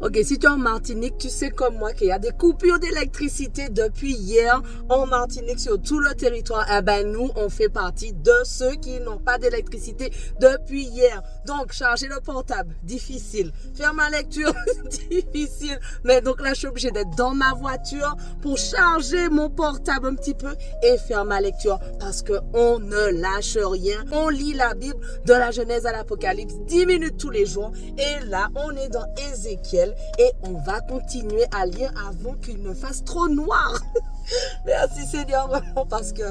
Ok, si tu es en Martinique, tu sais comme moi qu'il y a des coupures d'électricité depuis hier en Martinique sur tout le territoire. Eh ben, nous, on fait partie de ceux qui n'ont pas d'électricité depuis hier. Donc, charger le portable, difficile. Faire ma lecture, difficile. Mais donc là, je suis obligée d'être dans ma voiture pour charger mon portable un petit peu et faire ma lecture parce qu'on ne lâche rien. On lit la Bible de la Genèse à l'Apocalypse 10 minutes tous les jours. Et là, on est dans Ézéchiel. Et on va continuer à lire avant qu'il ne fasse trop noir. Merci Seigneur vraiment parce que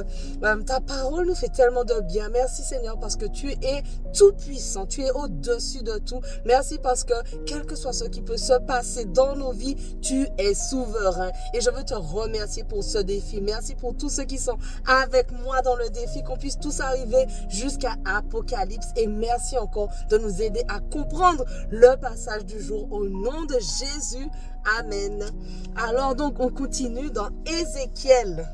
ta parole nous fait tellement de bien. Merci Seigneur parce que tu es tout puissant, tu es au-dessus de tout. Merci parce que quel que soit ce qui peut se passer dans nos vies, tu es souverain. Et je veux te remercier pour ce défi. Merci pour tous ceux qui sont avec moi dans le défi, qu'on puisse tous arriver jusqu'à Apocalypse. Et merci encore de nous aider à comprendre le passage du jour au nom de Jésus. Amen. Alors donc on continue dans Ézéchiel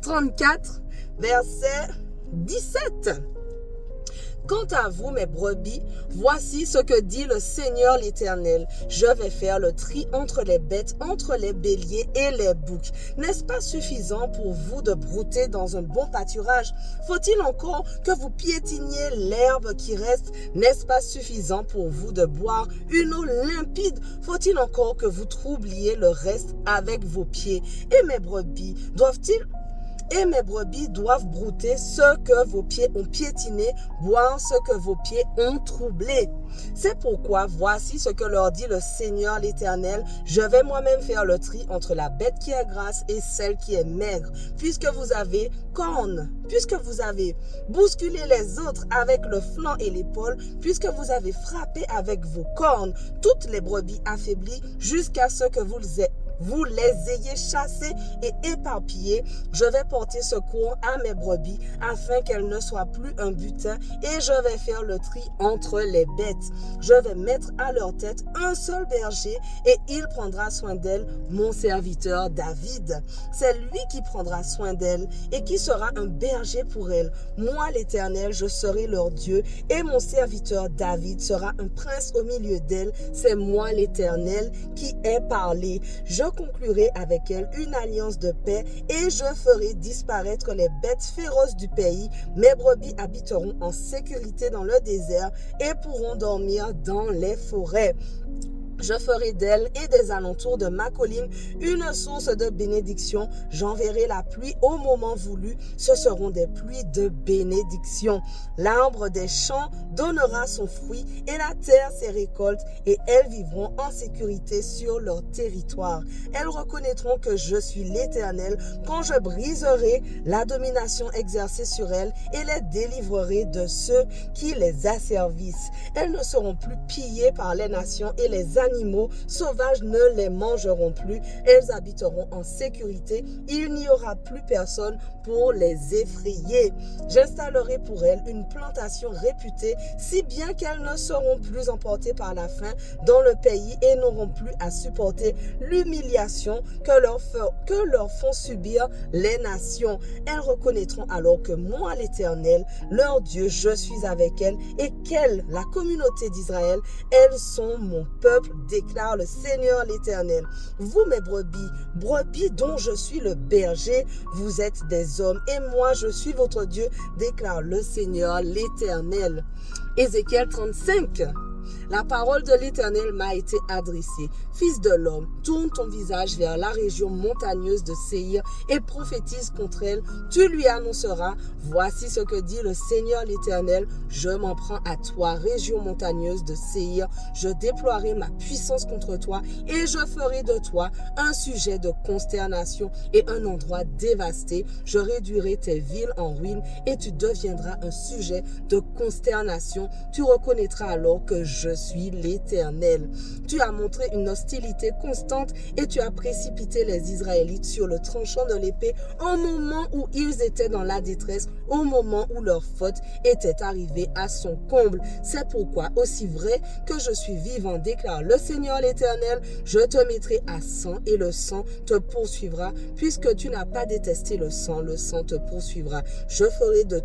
34, verset 17. Quant à vous, mes brebis, voici ce que dit le Seigneur l'Éternel. Je vais faire le tri entre les bêtes, entre les béliers et les boucs. N'est-ce pas suffisant pour vous de brouter dans un bon pâturage? Faut-il encore que vous piétiniez l'herbe qui reste? N'est-ce pas suffisant pour vous de boire une eau limpide? Faut-il encore que vous troubliez le reste avec vos pieds? Et mes brebis doivent brouter ce que vos pieds ont piétiné, boire ce que vos pieds ont troublé. C'est pourquoi voici ce que leur dit le Seigneur l'Éternel. Je vais moi-même faire le tri entre la bête qui est grasse et celle qui est maigre. Puisque vous avez cornes, puisque vous avez bousculé les autres avec le flanc et l'épaule, puisque vous avez frappé avec vos cornes toutes les brebis affaiblies jusqu'à ce que vous les ayez chassées et éparpillées, je vais porter secours à mes brebis afin qu'elles ne soient plus un butin et je vais faire le tri entre les bêtes. Je vais mettre à leur tête un seul berger et il prendra soin d'elles, mon serviteur David. C'est lui qui prendra soin d'elles et qui sera un berger pour elles. Moi, l'Éternel, je serai leur Dieu et mon serviteur David sera un prince au milieu d'elles. C'est moi, l'Éternel, qui ai parlé. Je conclurai avec elle une alliance de paix et je ferai disparaître les bêtes féroces du pays. Mes brebis habiteront en sécurité dans le désert et pourront dormir dans les forêts. Je ferai d'elle et des alentours de ma colline une source de bénédiction. J'enverrai la pluie au moment voulu. Ce seront des pluies de bénédiction. L'arbre des champs donnera son fruit et la terre ses récoltes et elles vivront en sécurité sur leur territoire. Elles reconnaîtront que je suis l'Éternel quand je briserai la domination exercée sur elles et les délivrerai de ceux qui les asservissent. Elles ne seront plus pillées par les nations et les animaux sauvages ne les mangeront plus. Elles habiteront en sécurité. Il n'y aura plus personne pour les effrayer. J'installerai pour elles une plantation réputée, si bien qu'elles ne seront plus emportées par la faim dans le pays et n'auront plus à supporter l'humiliation que leur font subir les nations. Elles reconnaîtront alors que moi, l'Éternel, leur Dieu, je suis avec elles et qu'elles, la communauté d'Israël, elles sont mon peuple, déclare le Seigneur l'Éternel. Vous, mes brebis, brebis dont je suis le berger, vous êtes des hommes et moi je suis votre Dieu, déclare le Seigneur l'Éternel. Ézéchiel 35. La parole de l'Éternel m'a été adressée. Fils de l'homme, tourne ton visage vers la région montagneuse de Séhir et prophétise contre elle. Tu lui annonceras, voici ce que dit le Seigneur l'Éternel. Je m'en prends à toi, région montagneuse de Séhir. Je déploierai ma puissance contre toi et je ferai de toi un sujet de consternation et un endroit dévasté. Je réduirai tes villes en ruines et tu deviendras un sujet de consternation. Tu reconnaîtras alors que je suis l'Éternel. Tu as montré une hostilité constante et tu as précipité les Israélites sur le tranchant de l'épée au moment où ils étaient dans la détresse, au moment où leur faute était arrivée à son comble. C'est pourquoi, aussi vrai que je suis vivant, déclare le Seigneur l'Éternel, je te mettrai à sang et le sang te poursuivra. Puisque tu n'as pas détesté le sang te poursuivra. Je ferai de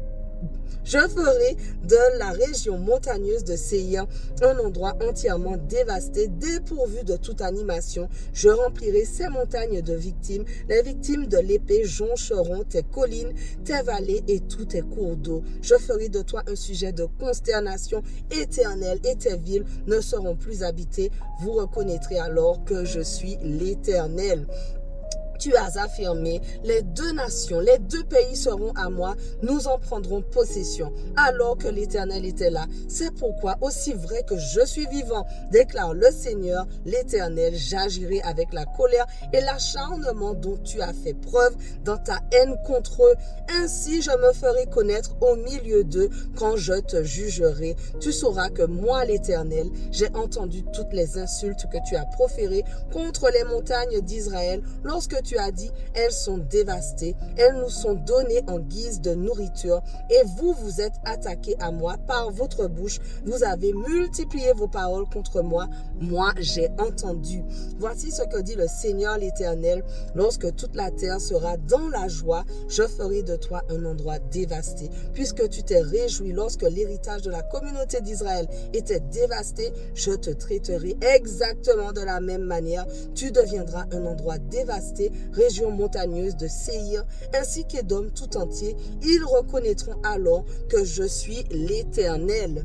de la région montagneuse de Séir un endroit entièrement dévasté, dépourvu de toute animation. Je remplirai ces montagnes de victimes. Les victimes de l'épée joncheront tes collines, tes vallées et tous tes cours d'eau. Je ferai de toi un sujet de consternation éternelle et tes villes ne seront plus habitées. Vous reconnaîtrez alors que je suis l'Éternel. Tu as affirmé, les deux nations, les deux pays seront à moi, nous en prendrons possession, alors que l'Éternel était là. C'est pourquoi, aussi vrai que je suis vivant, déclare le Seigneur, l'Éternel, j'agirai avec la colère et l'acharnement dont tu as fait preuve dans ta haine contre eux. Ainsi je me ferai connaître au milieu d'eux quand je te jugerai. Tu sauras que moi, l'Éternel, j'ai entendu toutes les insultes que tu as proférées contre les montagnes d'Israël lorsque tu as dit, elles sont dévastées, elles nous sont données en guise de nourriture, et vous vous êtes attaqués à moi par votre bouche, vous avez multiplié vos paroles contre moi, moi j'ai entendu. Voici ce que dit le Seigneur l'Éternel, lorsque toute la terre sera dans la joie, je ferai de toi un endroit dévasté, puisque tu t'es réjoui lorsque l'héritage de la communauté d'Israël était dévasté, je te traiterai exactement de la même manière, tu deviendras un endroit dévasté, région montagneuse de Séir, ainsi qu'Édom tout entier, ils reconnaîtront alors que je suis l'Éternel.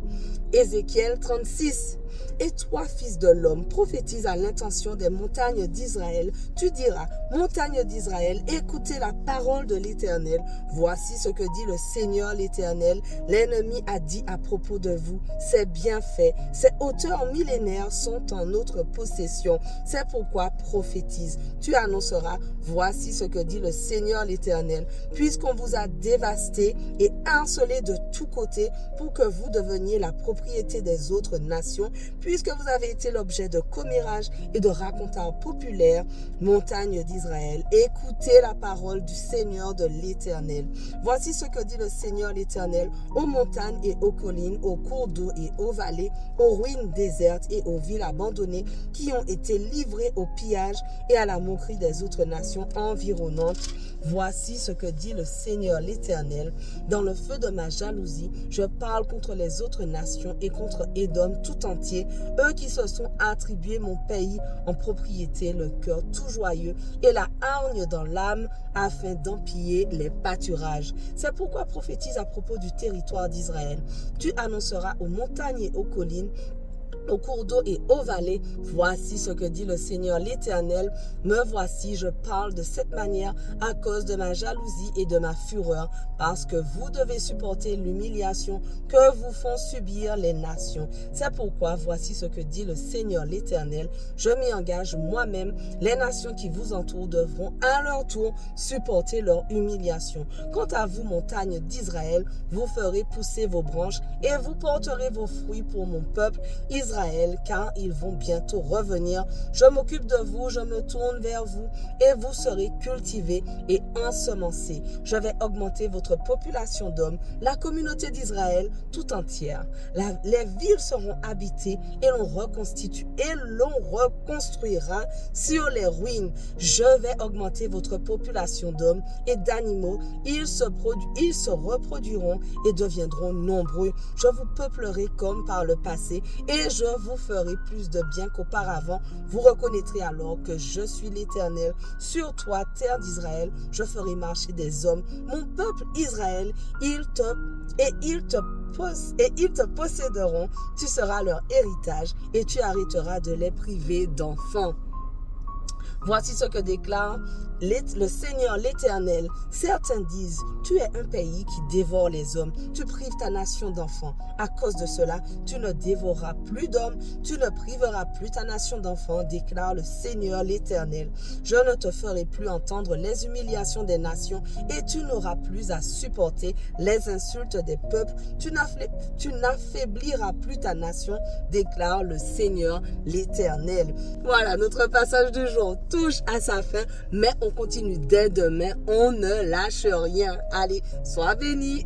Ézéchiel 36. Et toi, fils de l'homme, prophétise à l'intention des montagnes d'Israël. Tu diras, montagnes d'Israël, écoutez la parole de l'Éternel. Voici ce que dit le Seigneur l'Éternel. L'ennemi a dit à propos de vous, c'est bien fait. Ces hauteurs millénaires sont en notre possession. C'est pourquoi prophétise. Tu annonceras, voici ce que dit le Seigneur l'Éternel. Puisqu'on vous a dévasté et harcelé de tous côtés pour que vous deveniez la propriété des autres nations, puisque vous avez été l'objet de commérages et de racontars populaires, montagne d'Israël, écoutez la parole du Seigneur de l'Éternel. Voici ce que dit le Seigneur l'Éternel aux montagnes et aux collines, aux cours d'eau et aux vallées, aux ruines désertes et aux villes abandonnées qui ont été livrées au pillage et à la moquerie des autres nations environnantes. Voici ce que dit le Seigneur l'Éternel. Dans le feu de ma jalousie, je parle contre les autres nations et contre Édom tout entier, eux qui se sont attribués mon pays en propriété, le cœur tout joyeux et la hargne dans l'âme, afin d'empiller les pâturages. C'est pourquoi prophétise à propos du territoire d'Israël. Tu annonceras aux montagnes et aux collines, aux cours d'eau et aux vallées, voici ce que dit le Seigneur l'Éternel. Me voici, je parle de cette manière à cause de ma jalousie et de ma fureur, parce que vous devez supporter l'humiliation que vous font subir les nations. C'est pourquoi voici ce que dit le Seigneur l'Éternel. Je m'y engage moi-même, les nations qui vous entourent devront à leur tour supporter leur humiliation. Quant à vous, montagnes d'Israël, vous ferez pousser vos branches et vous porterez vos fruits pour mon peuple Israël, car ils vont bientôt revenir. Je m'occupe de vous, je me tourne vers vous et vous serez cultivés et ensemencés. Je vais augmenter votre population d'hommes, la communauté d'Israël tout entière. Les villes seront habitées et l'on reconstruira sur les ruines. Je vais augmenter votre population d'hommes et d'animaux. Ils se reproduiront et deviendront nombreux. Je vous peuplerai comme par le passé et je vous ferai plus de bien qu'auparavant. Vous reconnaîtrez alors que je suis l'Éternel. Sur toi, terre d'Israël, je ferai marcher des hommes. Mon peuple Israël, ils te posséderont. Tu seras leur héritage et tu arrêteras de les priver d'enfants. Voici ce que déclare le Seigneur l'Éternel. Certains disent, tu es un pays qui dévore les hommes. Tu prives ta nation d'enfants. À cause de cela, tu ne dévoreras plus d'hommes. Tu ne priveras plus ta nation d'enfants, déclare le Seigneur l'Éternel. Je ne te ferai plus entendre les humiliations des nations et tu n'auras plus à supporter les insultes des peuples. Tu n'affaibliras plus ta nation, déclare le Seigneur l'Éternel. Voilà, notre passage du jour touche à sa fin, mais on continue dès demain, on ne lâche rien. Allez, sois bénis.